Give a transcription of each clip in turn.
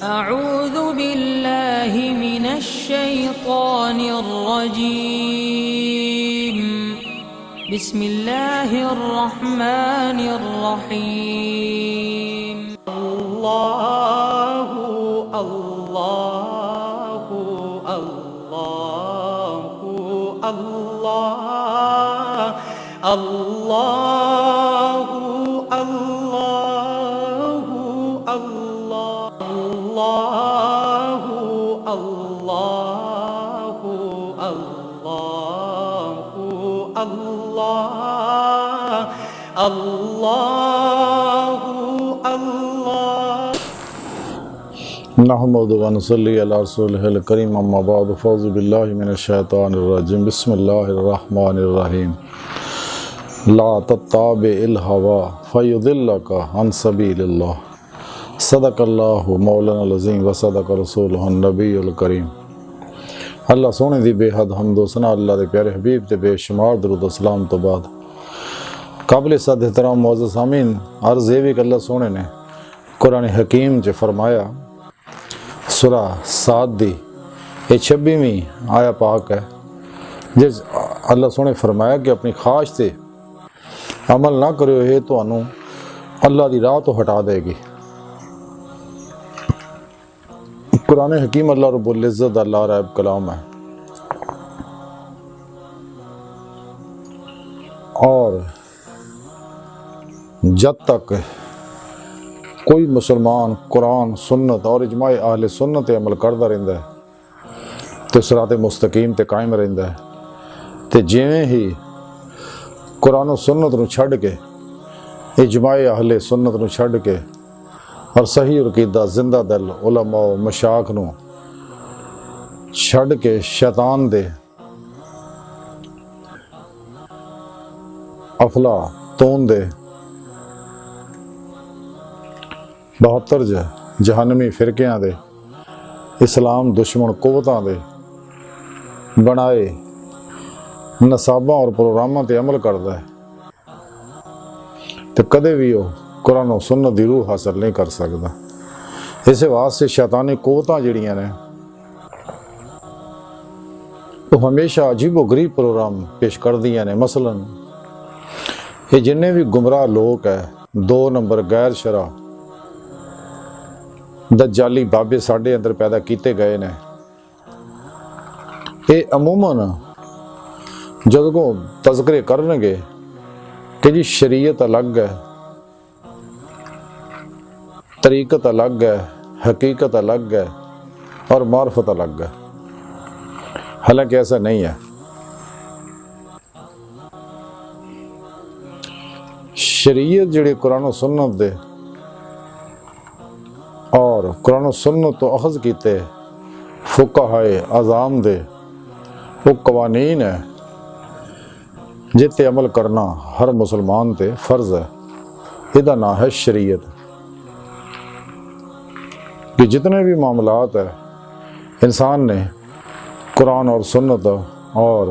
أعوذ بالله من الشيطان الرجيم بسم الله الرحمن الرحيم الله الله الله الله الله الله الله الله الله الله الله नहमदु व नसल्ली अला रसूलिहिल करीम अम्मा बाद फ़ौज़ु बिल्लाहि मिनश्शैतानिर रजीम बिस्मिल्लाहिर रहमानिर रहीम ला तत्ताबि'ल हवा फयुदिल्लका अन सबीलिल्लाह सदक़ल्लाहु मौलाना अज़ीम व सदक़ रसूलुहुन नबीयुल करीम। अल्लाह सोने दी बेहद हम्द व सना अल्लाह दे प्यारे हबीब ते बेशुमार दरूद व सलाम तो बाद काबिल सद एहतराम मुअज़्ज़ज़ सामीन अर्ज़ ये भी कि अल्लाह सोने ने कुरान हकीम च फरमाया सूरा साद दी ये 26वीं आया पाक है जिस अल्लाह सोने फरमाया कि अपनी ख्वाहिश से अमल ना करो ये तो अल्लाह की राह तो हटा देगी। कुरान हकीम अल्लाह रब्बुल इज़्ज़त अल्लाह रब कलाम है और जब तक कोई मुसलमान कुरान सुन्नत और इजमाए अहले सुन्नत अमल करता रहिंदा है तो सिरात मुस्तकीम ते कायम रहिंदा है। तो जिवें ही कुरान और सुन्नत नूं छड्ड के इजमाए अहले सुन्नत नूं छड्ड के और सही अकीदा जिंदा दिल उलमा मशाख नूं छड्ड के शैतान दे अफला तोन दे 72 जहनमी फिरकियां दे इस्लाम दुश्मन कुवतां दे बनाए नसाबां और प्रोग्रामां ते अमल करता है तो कदे भी वो कुरान और सुन्नत दी रूह हासिल नहीं कर सकता। इस वास्ते शैतानी कुवतां जिहड़ियां ने वो हमेशा अजीबो गरीब प्रोग्राम पेश कर दियां ने। मसलन ये जिन्ने भी गुमराह लोग है 2 नंबर गैर शरा दज्जाली बाबे साढ़े अंदर पैदा किए गए ने। ये अमूमन जब को तज़किरे करनगे कि जी शरीयत अलग है, तरीक़त अलग है, हकीकत अलग है और मार्फत अलग है। हालांकि ऐसा नहीं है। शरीयत जिहड़ी कुरान और सुन्नत दे और कुरान और सुन्नत तो अखज़ कीते फुक़हाए आज़ाम दे वो कवानीन है जिते अमल करना हर मुसलमान ते फ़र्ज़ है। इहदा नाम है शरीयत। कि जितने भी मामलात है इंसान ने कुरान और सुन्नत और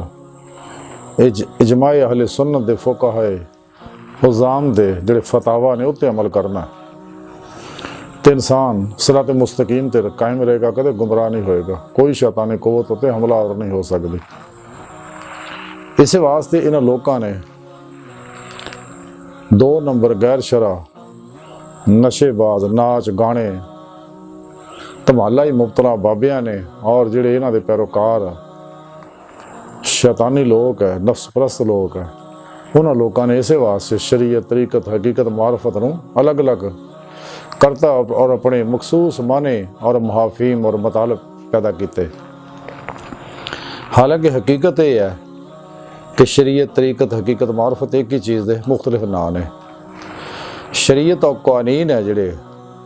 इजमाए अहले सुन्नत दे फुक़हाए आज़ाम दे जिहड़े फतावा ने उत्ते अमल करना है तो इंसान सिरात मुस्तकीम ते कायम रहेगा, कदे गुमराह नहीं होएगा। कोई शैतानी कुव्वत उते हमलावर नहीं हो सकती। इस वास्ते इन्हां लोकां ने 2 नंबर गैर शरा नशेबाज नाच गाने धमाला ही मुबतला बाबियां ने और जिहड़े इन्हां दे पैरोकार शैतानी लोग है नफ्स परस्त लोग है उन्हां लोकां ने इस वास्ते शरीयत तरीक़त हकीकत मारफत नूं अलग अलग करता और अपने मखसूस माने और मुहाफीम और मतलब पैदा किए। हालांकि हकीकत यह है कि शरीयत तरीक़त हकीकत मारफत एक ही चीज़ दे मुख्तलिफ नाम ने। शरीयत और कवानीन है जिहड़े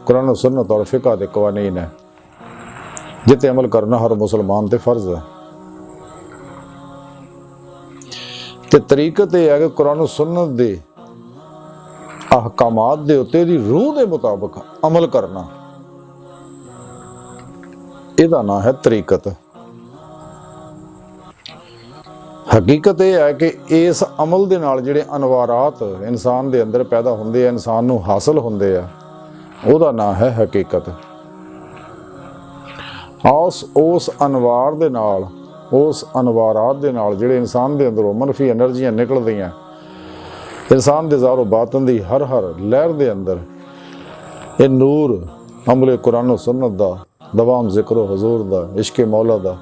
कुरान और सुन्नत और फ़िक़ह दे कवानीन है जिते अमल करना हर मुसलमान ते फ़र्ज़ है। तो तरीक़त यह है कि कुरान और सुन्नत दे अहकामात दे उत्ते दी रूह दे मुताबिक अमल करना इहदा नाम है तरीक़त। हकीकत यह है कि इस अमल दे नाल जिहड़े अनवारात इंसान दे अंदर पैदा होंदे आ इंसान नूं हासिल होंदे आ उहदा नाम है हकीकत। उस अनवार दे नाल, उस अनवारात दे नाल जिहड़े इंसान दे अंदरों मनफी एनर्जियां निकलदियां, इंसान दे ज़ारो बातन दी हर लहर दे अंदर ये नूर अमले कुरान और सुन्नत दा, दवाम जिक्र हजूर दा, इश्क मौला दा,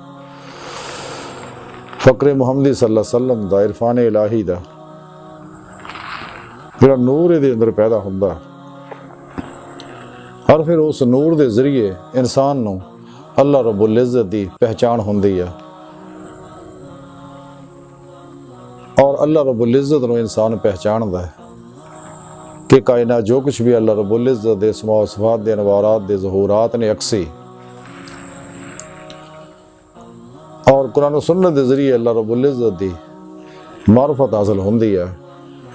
फ़क्र मुहम्मदी सल्लल्लाहु अलैहि वसल्लम दा, इरफान इलाही दा जिहड़ा नूर इहदे अंदर पैदा हुंदा और फिर उस नूर दे जरिए इंसान नूं अल्लाह रब्बुल इज़्ज़त दी पहचान हुंदी है और अल्लाह रब्बुल इज़्ज़त नूं इंसान पहचानदा है कि कायनात जो कुछ भी अल्लाह रब्बुल इज़्ज़त दे अस्मा व सिफ़ात दे अनवारात दे ज़हूरात ने अक्सी और कुरान और सुन्नत के जरिए अल्लाह रब्बुल इज़्ज़त दी मारफत हासिल होंदी है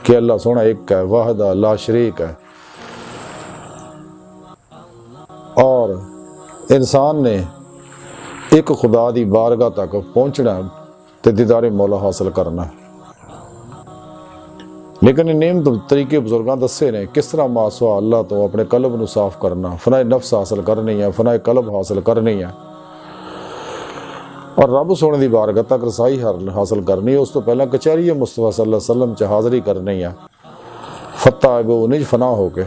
कि अल्लाह सोहना एक है, वाहिद है, ला शरीक है। और इंसान ने एक खुदा दी बारगाह तक पहुँचना ते दीदारे मौला हासिल करना। लेकिन नेम तरीके बुजुर्गां दस्से ने किस तरह मासवा अल्लाह तो अपने कल्ब नूं साफ करना, फनाए नफ्स हासिल करनी है, फनाए कल्ब हासिल करनी है और रब सोने की बारगाह तक रसाई हासिल करनी है। उस तो पहला कचहरी मुस्तफा सल्लल्लाहु अलैहि वसल्लम च हाज़री करनी है, फत्ता बो निज फना हो के।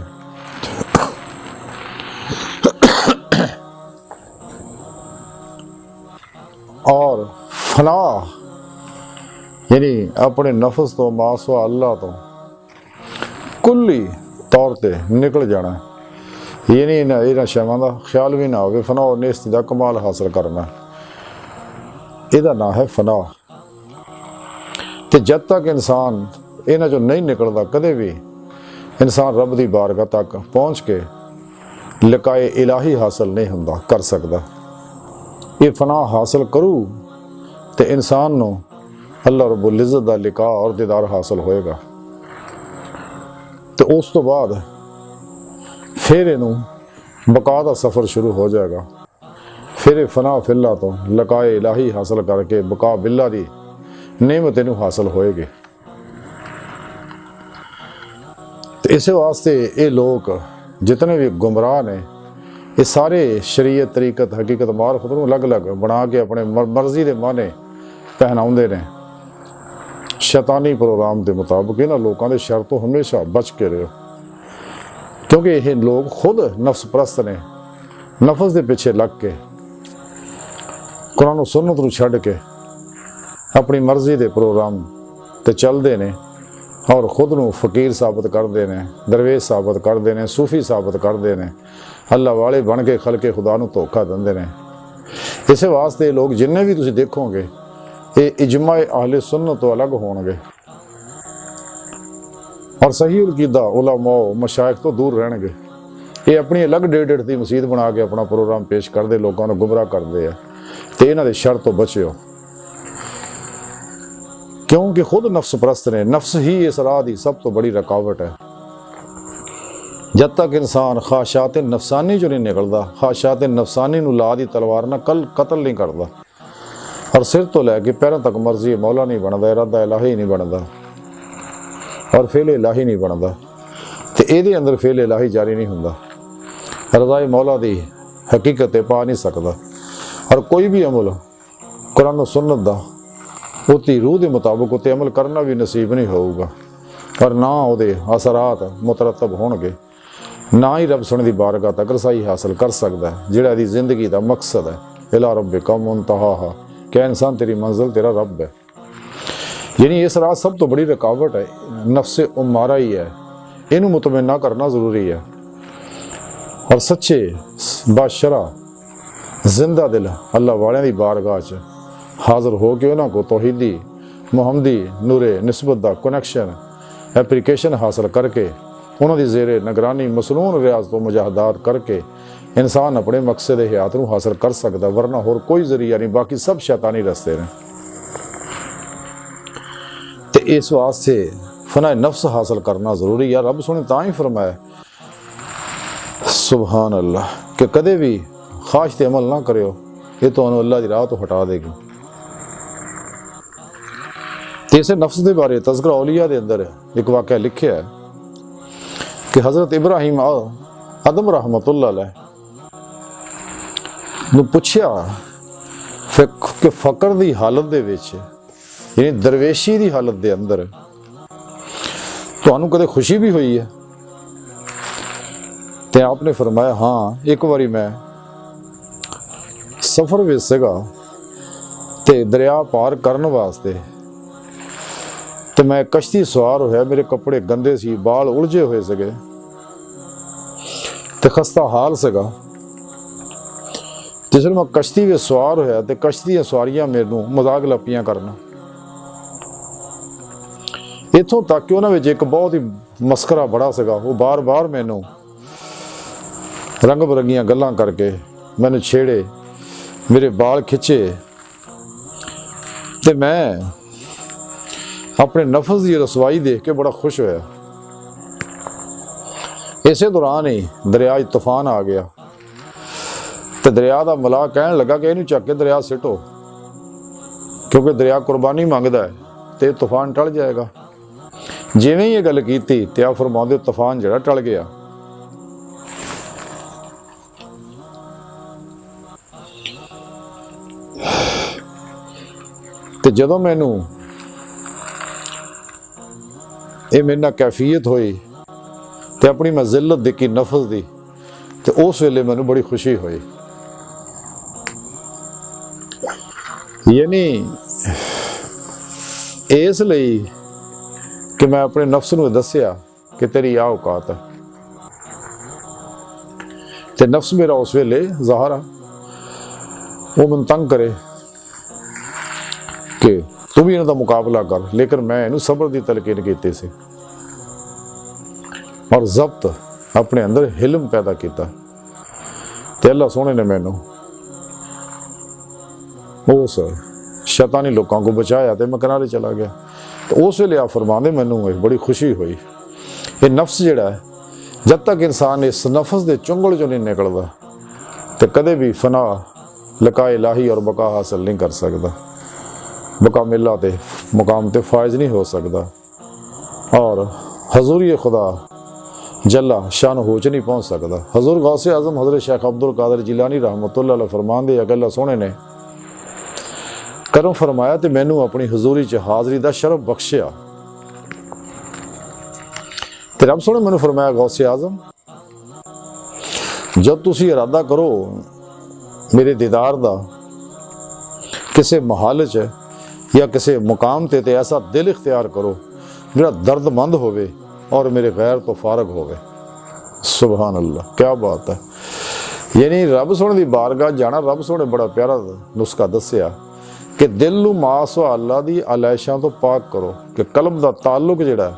और फना यानी अपने नफस तो मासवा अल्लाह तो कुल्ली तौर पर निकल जाना, ये नहीं इन्होंने शवां का ख्याल भी ना हो, फना और नेस्ती का कमाल हासिल करना, इहदा नाम है फना। तो जब तक इंसान इन्हां चों नहीं निकलता कदे भी इंसान रब की बारगाह तक पहुँच के लिकाए इलाही हासिल नहीं हुंदा कर सकता। ये फना हासिल करूँ तो इंसान नूं अल्लाह रब्बुल इज़्ज़त दा लिका और दीदार हासिल होएगा। तो उस तो बाद फिर इनू बका दा सफ़र शुरू हो जाएगा। फिर फना फिल्ला तो लकाए इलाही हासिल करके बका बिल्ला दी नेमत इनू हासिल होएगी। तो इस वास्ते ये लोग जितने भी गुमराह ने ये सारे शरीयत तरीकत हकीकत मारफत नूं अलग अलग बना के अपने मर्जी के माने पहनाउंदे ने शैतानी प्रोग्राम के मुताबिक। इन्हां लोगों के शर तो हमेशा बच के रहो, क्योंकि ये लोग खुद नफ्स परस्त ने, नफस के पिछे लग के कुरान और सुन्नत नूं छड्ड के अपनी मर्जी के प्रोग्राम ते चलते हैं और खुद नूं फकीर साबित करते हैं, दरवेश साबित करते हैं, सूफी साबित करते हैं, अल्लाह वाले बन के खलके खुदा नूं धोखा देंदे हैं। इस वास्ते लोग जिन्ने भी तुसीं देखोगे ये इजमा अहले सुन्नत तो अलग होंगे और सही उलकीदा उलमा मशाइख तो दूर रहणगे। ये अपनी अलग डेढ़ की मसीत बना के अपना प्रोग्राम पेश करते, लोगों को गुमराह करते हैं। तो इन्हां दे शर तो बचियो, क्योंकि खुद नफ्स परस्त ने, नफ्स ही इस राह की सब तो बड़ी रुकावट है। जब तक इंसान ख्वाहिशात नफसानी जो नहीं निकलता, ख्वाहिशात नफसानी नूं ला दी तलवार ना कल कतल नहीं करता और सिर तो लैके पैरों तक मर्जी मौला नहीं बनता, इरादा इलाही नहीं बनता और फेल इलाही नहीं बनता। तो ये अंदर फेल इलाही जारी नहीं होंदा, रज़ाए मौला दी हकीकत पा नहीं सकता। और कोई भी अमल कुरान और सुन्नत दा उती रूह के मुताबिक उत्ते अमल करना भी नसीब नहीं होगा और ना उहदे असरात मुतरतब होणगे, ना ही रब सुने दी बारगाह तक रसाई हासिल कर सकता है, जिहड़ा दी जिंदगी का मकसद है। इला रब्बिका मुंतहाहा, क्या इंसान तेरी मंजिल तेरा रब है। यानी इस रात सब तो बड़ी रुकावट है, नफ्से उमारा ही है, इनू मुतमन्ना करना ज़रूरी है। और सच्चे बादशरा जिंदा दिल अल्लाह वालियां दी बारगाह च हाज़र हो के उन्होंने को तौहीदी मुहम्मदी नूरे निस्बत दा कनैक्शन एप्लीकेशन हासिल करके उन्होंने जेरे निगरानी मसनून रियाज तो मुजाहदात करके इंसान अपने मकसद हयात नूं हासिल कर सकता, वरना होर कोई जरिया नहीं, बाकी सब शैतानी रस्ते ने। तो इस वास्ते फना नफ्स हासिल करना ज़रूरी है। रब सुने तां ही फरमाया सुबहान अल्लाह कि कदे भी ख्वाहिश ते अमल ना करियो, ये तो अल्लाह की राह तो हटा देगी। तो इस नफ्स के बारे तज़किरा औलिया के अंदर एक वाक़या लिखा है कि हज़रत इब्राहिम आदम रहमतुल्लाह अलैह ਨੂੰ ਪੁੱਛਿਆ ਕਿ ਫਕਰ ਦੀ ਹਾਲਤ ਦੇ ਵਿੱਚ, ਯਾਨੀ ਦਰਵੇਸ਼ੀ ਦੀ ਹਾਲਤ ਦੇ ਅੰਦਰ ਤੁਹਾਨੂੰ ਕਦੇ ਖੁਸ਼ੀ ਵੀ ਹੋਈ ਹੈ? ਤੇ ਆਪਨੇ ਫਰਮਾਇਆ ਹਾਂ, ਇੱਕ ਵਾਰੀ ਮੈਂ ਸਫ਼ਰ ਵਿੱਚ ਸੀਗਾ ਤੇ ਦਰਿਆ ਪਾਰ ਕਰਨ ਵਾਸਤੇ ਤੇ ਮੈਂ ਕਸ਼ਤੀ ਸਵਾਰ ਹੋਇਆ, ਮੇਰੇ ਕੱਪੜੇ ਗੰਦੇ ਸੀ, ਬਾਲ ਉਲਝੇ ਹੋਏ ਸੀਗੇ ਤੇ ਖਸਤਾ ਹਾਲ ਸੀਗਾ। ਜਿਸ ਵੇਲੇ ਮੈਂ ਕਸ਼ਤੀ ਵਿੱਚ ਸਵਾਰ ਹੋਇਆ ਤੇ ਕਸ਼ਤੀ ਦੀਆਂ ਸਵਾਰੀਆਂ ਮੈਨੂੰ ਮਜ਼ਾਕ ਲੱਪੀਆਂ ਕਰਨ, ਇੱਥੋਂ ਤੱਕ ਕਿ ਉਹਨਾਂ ਵਿੱਚ ਇੱਕ ਬਹੁਤ ਹੀ ਮਸਕਰਾ ਬੜਾ ਸੀਗਾ। ਉਹ ਬਾਰ-ਬਾਰ ਮੈਨੂੰ ਰੰਗ ਬਰੰਗੀਆਂ ਗੱਲਾਂ ਕਰਕੇ ਮੈਨੂੰ ਛੇੜੇ, ਮੇਰੇ ਬਾਲ ਖਿੱਚੇ ਤੇ ਮੈਂ ਆਪਣੇ ਨਫਸ ਦੀ ਰਸਵਾਈ ਦੇਖ ਕੇ ਬੜਾ ਖੁਸ਼ ਹੋਇਆ। ਇਸੇ ਦੌਰਾਨ ਹੀ ਦਰਿਆ 'ਚ ਤੂਫਾਨ ਆ ਗਿਆ ਤੇ ਦਰਿਆ ਦਾ ਮਲਾਹ ਕਹਿਣ ਲੱਗਾ ਕਿ ਇਹਨੂੰ ਚੱਕ ਕੇ ਦਰਿਆ ਸਿੱਟੋ, ਕਿਉਂਕਿ ਦਰਿਆ ਕੁਰਬਾਨੀ ਮੰਗਦਾ ਹੈ ਤੇ ਤੂਫਾਨ ਟਲ ਜਾਏਗਾ। ਜਿਵੇਂ ਹੀ ਇਹ ਗੱਲ ਕੀਤੀ ਤੇ ਆ ਫਰਮਾਉਂਦੇ ਤੂਫਾਨ ਜਿਹੜਾ ਟਲ ਗਿਆ। ਤੇ ਜਦੋਂ ਮੈਨੂੰ ਇਹ ਮੇਰੇ ਨਾਲ ਕੈਫੀਅਤ ਹੋਈ ਤੇ ਆਪਣੀ ਮੈਂ ਜ਼ਿਲਤ ਦੇਖੀ ਨਫਸ ਦੀ, ਤੇ ਉਸ ਵੇਲੇ ਮੈਨੂੰ ਬੜੀ ਖੁਸ਼ੀ ਹੋਈ। ਯਾਨੀ ਇਸ ਲਈ ਕਿ ਮੈਂ ਆਪਣੇ ਨਫਸ ਨੂੰ ਦੱਸਿਆ ਕਿ ਤੇਰੀ ਆ ਔਕਾਤ ਹੈ, ਤੇ ਨਫਸ ਮੇਰਾ ਉਸ ਵੇਲੇ ਜ਼ਾਹਰਾ ਉਹ ਮੈਨੂੰ ਤੰਗ ਕਰੇ ਕਿ ਤੂੰ ਵੀ ਇਹਨਾਂ ਦਾ ਮੁਕਾਬਲਾ ਕਰ, ਲੇਕਿਨ ਮੈਂ ਇਹਨੂੰ ਸਬਰ ਦੀ ਤਲਕੀਨ ਕੀਤੀ ਸੀ ਔਰ ਜ਼ਬਤ ਆਪਣੇ ਅੰਦਰ ਹਿਲਮ ਪੈਦਾ ਕੀਤਾ ਤੇ ਅੱਲਾਹ ਸੋਹਣੇ ਨੇ ਮੈਨੂੰ ਉਸ ਸ਼ੈਤਾਨੀ ਲੋਕਾਂ को ਬਚਾਇਆ ਤੇ ਮੈਂ ਕਿਨਾਰੇ ਚਲਾ ਗਿਆ। ਤੇ ਉਸ ਵੇਲੇ ਆ ਫਰਮਾਉਂਦੇ ਮੈਨੂੰ ਇਹ ਬੜੀ ਖੁਸ਼ੀ ਹੋਈ। ਇਹ ਨਫਸ ਜਿਹੜਾ ਹੈ, ਜਦ ਤੱਕ ਇਨਸਾਨ ਇਸ ਨਫਸ ਦੇ ਚੁੰਗਲ ਚੋਂ ਨਹੀਂ ਨਿਕਲਦਾ ਤੇ ਕਦੇ ਵੀ ਫਨਾ ਲਕਾ ਇਲਾਹੀ ਔਰ ਬਕਾ ਹਾਸਲ ਨਹੀਂ ਕਰ ਸਕਦਾ। बका मिला ते मुकाम ते फायज नहीं हो सकता और हजूरी खुदा जल्ला शान हो च नहीं पहुँच सकता। हजूर गौसे आजम हजरत शेख अब्दुल कादिर जिलानी रहमतुल्लाह अलैह फरमान दे अल्लाह सोहने ने करम फरमाया तो मैनू अपनी हजूरी च हाज़री का शरफ बख्शिया। तो रब सोहने मैनू फरमाया गौसे आजम जब तुसी इरादा करो मेरे दीदार का किसी महल च या किसी मुकाम ते ऐसा दिल इख्तियार करो जो दर्दमंद होवे और मेरे गैर तो फारग होवे। सुभान अल्लाह, क्या बात है। यानी रब सोहने की बारगाह जाना, रब सोहने बड़ा प्यारा नुस्खा दसिया कि दिल नूं मास व अल्लाह दी अलैशां तो पाक करो कि कल्ब दा ताल्लुक जिहड़ा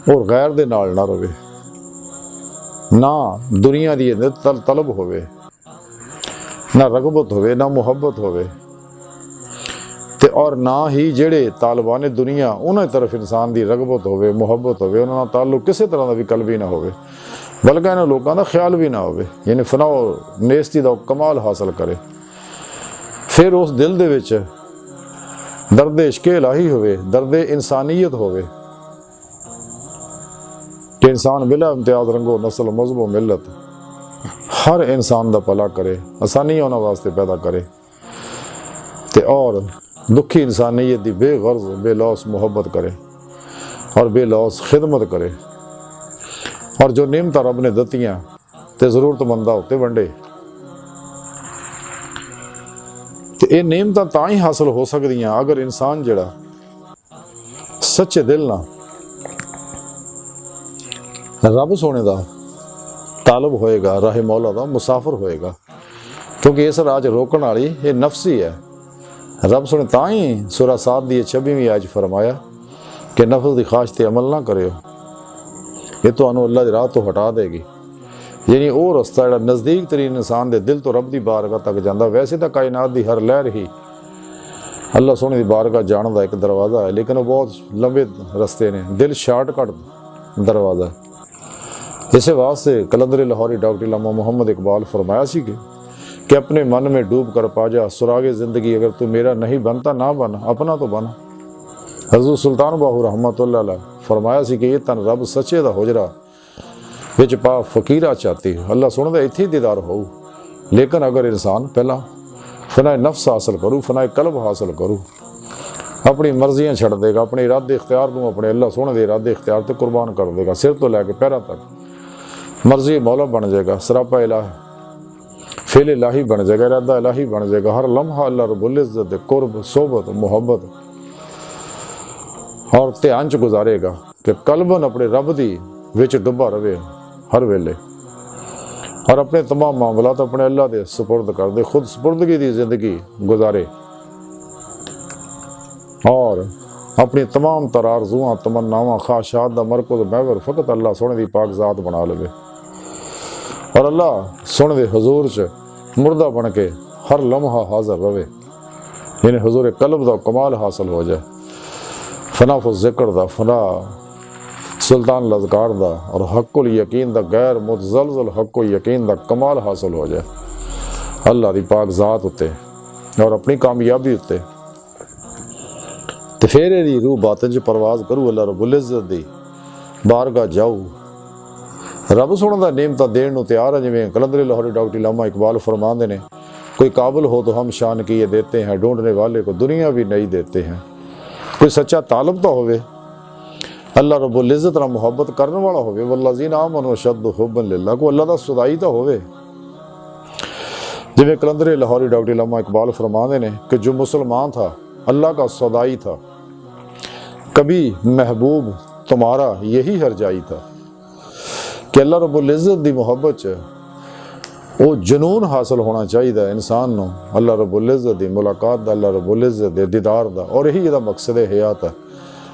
और गैर दे नाल ना रहे, ना दुनिया दी तलब होवे, ना रगबत होवे, ना मुहब्बत होवे ते और ना ही जेड़े तालिबान दुनिया उन्हां दी तरफ इंसान दी रगबत होवे, मुहब्बत होवे, उन्हां नाल ताल्लुक किसी तरह का भी कल्बी ना होवे, बल्कि इन्हां लोकां दा ख्याल भी ना होवे। यानी फना नेस्ती दा कमाल हासिल करे। फिर उस दिल दे विच दर्द इश्क़े इलाही होवे, दर्द इंसानियत होवे कि इंसान बिला इम्तियाज रंगो नस्ल मजहब मिलत हर इंसान दा भला करे, आसानियां उन्हां वास्ते पैदा करे ते और दुखी इंसानियत दी बेगर्ज बेलौस मुहब्बत करे और बेलौस खिदमत करे और जो नेमत रब ने दतियां ते जरूरतमंदा उत्ते वंडे। ते ये नेमतां तां ही हासिल हो सकदियां अगर इंसान जिहड़ा सच्चे दिल नाल रब सोने दा तालब होएगा, राहे मौला दा मुसाफिर होएगा, क्योंकि इस राज रोकण वाली ये नफ्स ही है। रब सोने तां ही सूरा 7 दी 26वीं आयत फरमाया कि नफ्स की ख्वाहिश ते अमल ना करियो, ये तुहानू अल्लाह दी राह तो हटा देगी। यानी वो रस्ता जिहड़ा नज़दीक तरीन इंसान दे दिल तो रब दी बारगाह तक जांदा। वैसे तो कायनात दी हर लहर ही अल्लाह सोने दी बारगाह जाण दा एक दरवाज़ा है, लेकिन वो बहुत लंबे रस्ते ने, दिल शार्टकट दरवाज़ा है। इस वास्ते कलंदर लाहौरी डॉक्टर इल्लामा मोहम्मद इकबाल फरमाया सी कि अपने मन में डूब कर पा जा सुरागे ज़िंदगी, अगर तू मेरा नहीं बनता ना बन, अपना तो बन। हज़रत सुल्तान बाहू रहमतुल्लाह अलैह फरमाया सी कि ये तन रब सच्चे दा हुजरा विच पा फकीरा चाहती, अल्लाह सुन दा इत्थे दीदार हो लेकिन अगर इंसान पहला फना नफ्स हासिल करूँ, फना कल्ब हासिल करूँ, अपनी मर्जियां छड़ देगा, अपने इरादे इख्तियार को अपने अल्लाह सोने के इरादे इख्तियार से कुर्बान कर देगा, सिर तो लैके पैरों तक मर्जी मौला बन जाएगा, सरापा इलाह फेल इलाही बन जाएगा, इरादा इलाही बन जाएगा। हर लम्हा अल्लाह रब्बुल इज़्ज़त कुर्ब सोबत मुहब्बत और ध्यान च गुजारेगा कि कल्बन अपने रब दी विच डुबा रहे हर वेले, और अपने तमाम मामलात अपने अल्लाह दे सुपुर्द कर दे, खुद सुपुर्दगी दी जिंदगी गुजारे और अपनी तमाम तर आरज़ुआं तमन्नावां ख्वाहिशात दा मरकज़ महवर फ़कत अल्लाह सोने दी पाक ज़ात बना लवे और अल्लाह सोने दे हुजूर च मुर्दा बन के हर लम्हा हाज़र रवे, यानी हुजूर कल्ब दा कमाल हासिल हो जाए, फना फुल ज़िक्र दा, फना सुल्तान लज़कार दा और हक़्क़ुल यकीन दा, गैर मुतज़लज़ल हक़्क़ुल यकीन दा कमाल हासिल हो जाए अल्लाह दी पाक ज़ात उत्ते और अपनी कामयाबी उत्ते। ते फिर एदी रूह बातिन च परवाज़ करूँ अल्लाह रब्बुल इज़्ज़त दी बारगाह जाऊँ, रब सोने दा नेमत देण नूं तैयार है। जिवें कलंदर लाहौरी डॉक्टर अल्लामा इकबाल फरमाते ने, कोई काबिल हो तो हम शान किए देते हैं, ढूंढने वाले को दुनिया भी नहीं देते हैं। कोई सच्चा तालब तो होवे, अल्लाह रब्बुल इज़्ज़त नाल मुहब्बत करने वाला होवे, वल्लज़ीना आमनू अशद्दु हुब्बन लिल्लाह, को अल्लाह दा सदाई तो होवे। जिवें कलंदर लाहौरी डॉक्टर अल्लामा इकबाल फरमाते ने कि जो मुसलमान था अल्लाह का सदाई था, कभी महबूब तुम्हारा यही हरजाई था, कि अल्लाह रब्बुल इज़्ज़त दी मुहब्बत च वो जुनून हासिल होना चाहिए इंसान नूं, अल्लाह रब्बुल इज़्ज़त दी मुलाकात दा, अल्लाह रब्बुल इज़्ज़त दे दीदार दा, और यही इहदा मकसद हयात है।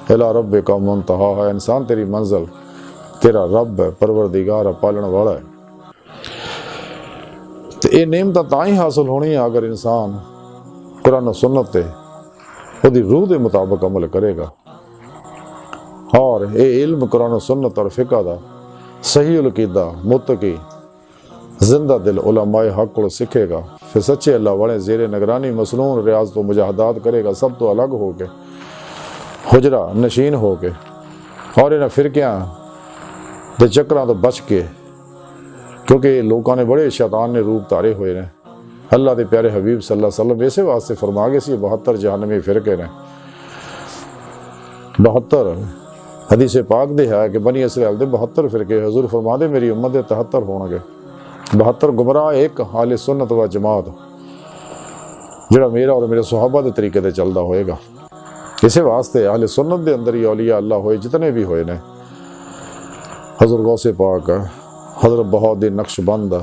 इला रब्बिका मुंतहा है, इंसान तेरी मंजिल तेरा रब है, परवरदिगार है, पालन वाला है। तो ये नेमत तां ही हासिल होनी है अगर इंसान कुरान सुन्नत ते उहदी रूह के मुताबिक अमल करेगा और ये इल्म कुरान सुन्नत और फ़िक़ह दा सही अक़ीदा मुत्तकी जिंदा दिल उलमाए हक़ को सीखेगा, फिर सच्चे अल्लाह वाले ज़ेरे निगरानी मसनून रियाज तो मुजाहदात करेगा, सब तो अलग हो के हुजरा नशीन हो के और इन्हें फिरकियां दे चक्रां तो बच के, क्योंकि लोगों ने बड़े शैतान ने रूप धारे हुए ने। अल्लाह के प्यारे हबीब सल्लल्लाहु अलैहि वसल्लम इसे वास्ते फरमा गए सी 72 जहन्नमी फिरके ने, 72 हदीस पाक दे है कि बनी इसराइल दे 72 फिरके, हुजूर फरमाते मेरी उम्मत दे 73 होणगे, 72 गुमराह एक हाल सुन्नत व जमात जिहड़ा मेरा और मेरे सुहाबा के तरीके से चलता होएगा। इसे वास्ते अहले सुन्नत के अंदर ही औलिया अल्लाह होए जितने भी होए ने, हज़रत गौसे पाक, हज़रत बहाउद्दीन नक्शबंद,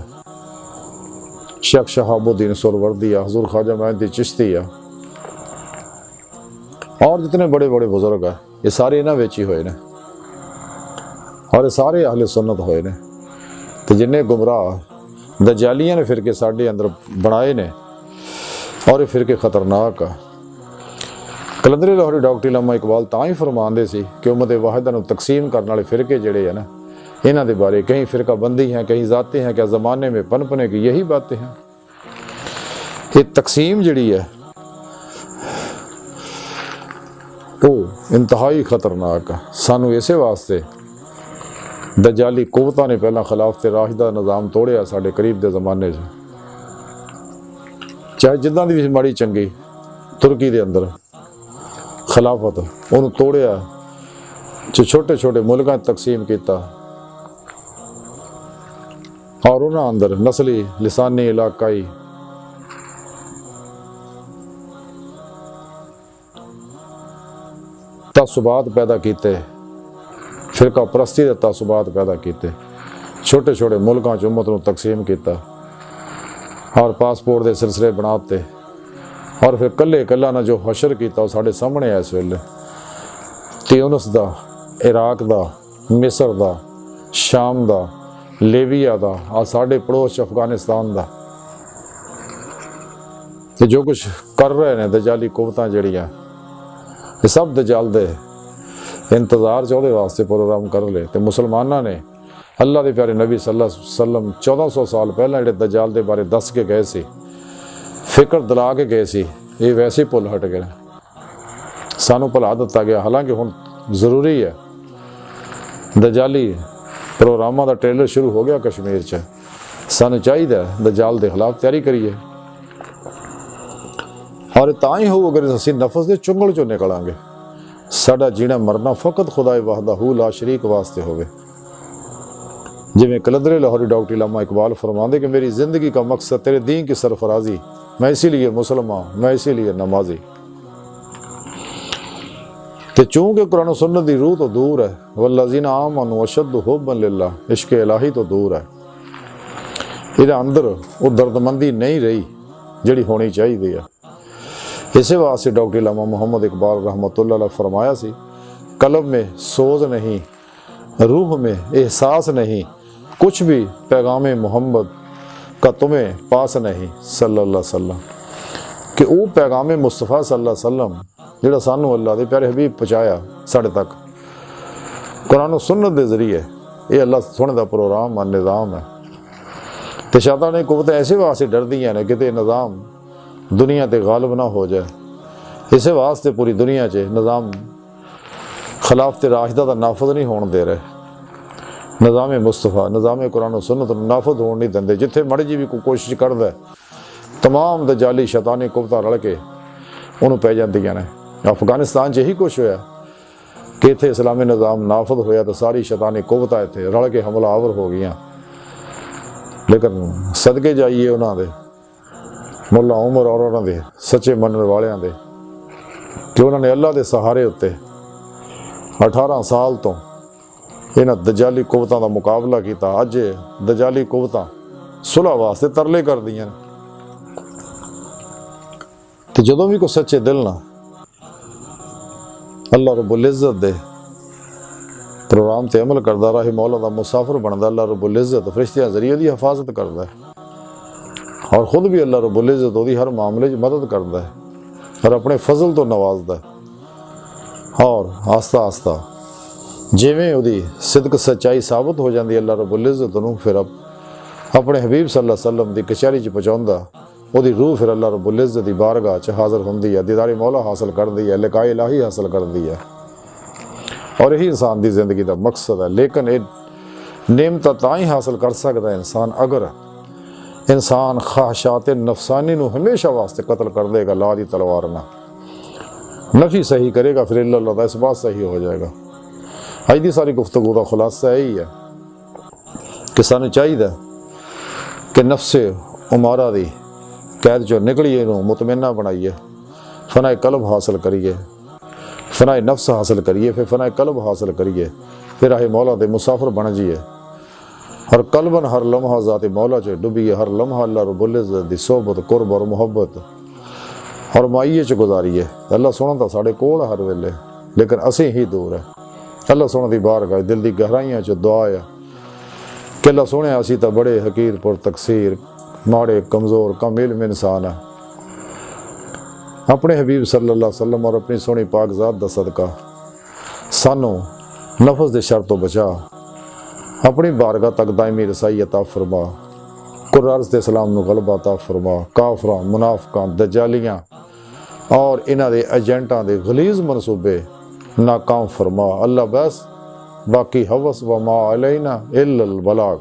शेख शहाबुद्दीन सुहरवर्दी, हज़ूर ख्वाजा मोइनुद्दीन चिश्ती और जितने बड़े बड़े बुजुर्ग हैं, ये सारे इन्हां विच ही होए ने और ये सारे अहले सुन्नत होए ने। तो जिन्ने गुमराह दजालियां ने फिरके साडे अंदर बनाए ने और ये फिरके खतरनाक आ। कलंदर लाहौरी डॉक्टर अल्लामा इकबाल तां ही फरमांदे सी कि उम्मत वाहिदा नूं तकसीम करने वाले फिरके जिहड़े है ना, इन्हां दे बारे कहीं फिरका बंदी हैं, कहीं जाते हैं, क्या ज़माने में पनपने की यही बातें हैं। ये तकसीम जिहड़ी है वो इंतहाई खतरनाक है। सानू इसे वास्ते दजाली कुव्वतां ने पहला खिलाफत राशिदा निज़ाम तोड़िया साडे करीब के ज़माने च, चाहे जिद्दां दी भी माड़ी चंगी तुर्की दे अंदर खिलाफत उन्होंने तोड़िया, छोटे छोटे मुल्कां तकसीम किया और उन्होंने अंदर नस्ली लिसानी इलाकाई तासुबात पैदा किए, फिरका परस्ती के तासुबात पैदा किए, छोटे छोटे मुल्कों च उम्मत को तकसीम किया और पासपोर्ट के सिलसिले बनाते और फिर कल्ले कल्ला ने जो हशर किया साढ़े सामने है इस वेले। त्यूनिस दा, इराक दा, मिस्र दा, शाम दा, लीबिया दा, आ साढ़े पड़ोस अफगानिस्तान दा, ये जो कुछ कर रहे हैं दजाली कुव्वतां जड़ियाँ, ये सब दजाल दे इंतज़ार चौदे वास्ते प्रोग्राम कर ले। तो मुसलमाना ने अल्लाह के प्यारे नबी सल्लल्लाहु अलैहि वसल्लम 1400 साल पहला जो दजाल के बारे दस के गए सी, फिक्र दिला के गए सी, ये वैसे ही भुल हट गए, सानू भुला दिता गया। हालांकि हुण जरूरी है, दजाली प्रोग्रामां का ट्रेलर शुरू हो गया कश्मीर च, सानू चाहिए दजाल के खिलाफ तैयारी करिए। और तां ही हो अगर असी नफस के चुंगल चो निकलांगे। साडा जीना मरना फकत खुदा वहदहू ला शरीक वास्ते होवे। जिमें कलंदरे लाहौरी डॉक्टर इलामा इकबाल फरमाते कि मेरी ज़िंदगी का मकसद तेरे दीन की सरफराजी, मैं इसीलिए मुसलमान, मैं इसीलिए नमाजी। तो चूँकि कुरान और सुन्नत की रूह तो दूर है, वल्लज़ीना आमनू अशद्दु हुब्बन लिल्लाह, इश्क इलाही तो दूर है। इहदे अंदर वो दर्दमंदी नहीं रही जिहड़ी होनी चाहिए है। इसे वास्ते डॉक्टर इलामा मोहम्मद इकबाल रहमतुल्लाह अलैह फरमाया सी, कलब में सोज नहीं, रूह में एहसास नहीं, कुछ भी पैगाम मोहम्मद का तुम्हें पास नहीं सल्लल्लाहु अलैहि वसल्लम। कि वो पैगाम मुस्तफ़ा सल्लल्लाहु अलैहि वसल्लम जिहड़ा सानू अल्लाह दे प्यारे हबीब पहुँचाया साढ़े तक कुरान और सुन्नत के जरिए, ये अल्लाह सोने का प्रोग्राम और निज़ाम है। तो शैतानी कुव्वत ऐसे वास्ते डरदियां ने किते निज़ाम दुनिया ते गालिब ना हो जाए। इसे वास्ते पूरी दुनिया च निज़ाम खिलाफत राशिदा का नाफज नहीं होने दे रहे। निज़ाम मुस्तफ़ा, निज़ाम कुरान और सुन्नत नाफज होने नहीं देंगे। जिथे मड़ी जी भी कोई कोशिश करता है, तमाम दजाली शैतानी कुव्वतां रल के उन्होंने पै जांदियां ने। अफगानिस्तान च यही कुछ होया कि इत्थे इस्लामी निज़ाम नाफज होया तो सारी शैतानी कुव्वतां इत्थे रल के हमलावर हो गई। लेकिन सदके जाइए उन्होंने मुल्ला उमर और उन्होंने सच्चे मनने वालियां दे कि उन्होंने अल्लाह के सहारे उत्ते 18 साल तो इन्हां दजाली कुव्वतां का मुकाबला किया। अज दजाली कुव्वतां सुलह वास्ते तरले कर दियां। तो जदों भी कोई सच्चे दिल ना अल्लाह रब्बुल इज़्ज़त दे प्रोग्राम ते अमल करदा रहे, मौला दा मुसाफिर बनदा, अल्लाह रब्बुल इज़्ज़त फरिश्तियां जरिए दी हिफाजत करदा है और खुद भी अल्लाह रब्बुल इज़्ज़त ओदी हर मामले च मदद करदा है और अपने फजल तो नवाजदा है। और आस्ता आस्ता जिवें ओदी सिदक सच्चाई साबित हो जाती, अल्लाह रब्बुल इज़्ज़त नूं फिर अपने हबीब सल्लल्लाहु अलैहि वसल्लम दी कचहरी च पहुँचाउंदा। ओदी रूह फिर अल्लाह रब्बुल इज़्ज़त दी बारगाह च हाज़िर हुंदी है, दीदारे मौला हासिल करदी है, लिकाए इलाही हासिल करदी है। और यही इंसान की जिंदगी का मकसद है। लेकिन ये नेमत तां ही हासिल कर सकता है इंसान अगर इंसान ख्वाहिशात नफसानी नूं हमेशा वास्ते कतल कर देगा ला दी तलवार ना, नफी सही करेगा, फिर अल्लाह दा इसबात सही हो जाएगा। अज की सारी गुफ्तगू का खुलासा यही है कि सानू चाहिए कि नफ्से उमारा दी कैद चो निकलिए, इनू मुतमन्ना बनाइए, फनाए कल्ब हासिल करिए, फनाए नफ्स हासिल करिए, फिर फनाए कल्ब हासिल करिए, फिर आए मौला दे मुसाफिर बन जाइए और कल्बन हर लम्हा ज़ात मौला च डुबिए, हर लम्हा अल्लाह रब्बुल इज़्ज़त दी सोहबत कुर्ब और मुहब्बत और माइये च गुजारिए। अल्लाह सोहना तो साढ़े कोल हर वेले, लेकिन असीं ही दूर है। अल्लाह सोहना दी बारगाह दिल दी गहराइयां च दुआ है कि अल्लाह सोहने असीं तां बड़े हकीर पुर तकसीर माड़े कमज़ोर कम इल्म इंसान है। अपने हबीब सल्लल्लाहु अलैहि वसल्लम और अपनी सोहनी पाक ज़ात दा सदका सानू नफस दे शर तो बचा, अपनी बारगाह तक दायमी रसाई अता फरमा, कुर्रर्ज़ ते इस्लाम नू गलबा अता फरमा, काफरां मुनाफिकां दजालियां और इन्हां दे एजेंटां दे गलीज़ मनसूबे नाकाम फरमा। अल्लाह बस बाकी हवस व मा अलैना इल्लल बलाग।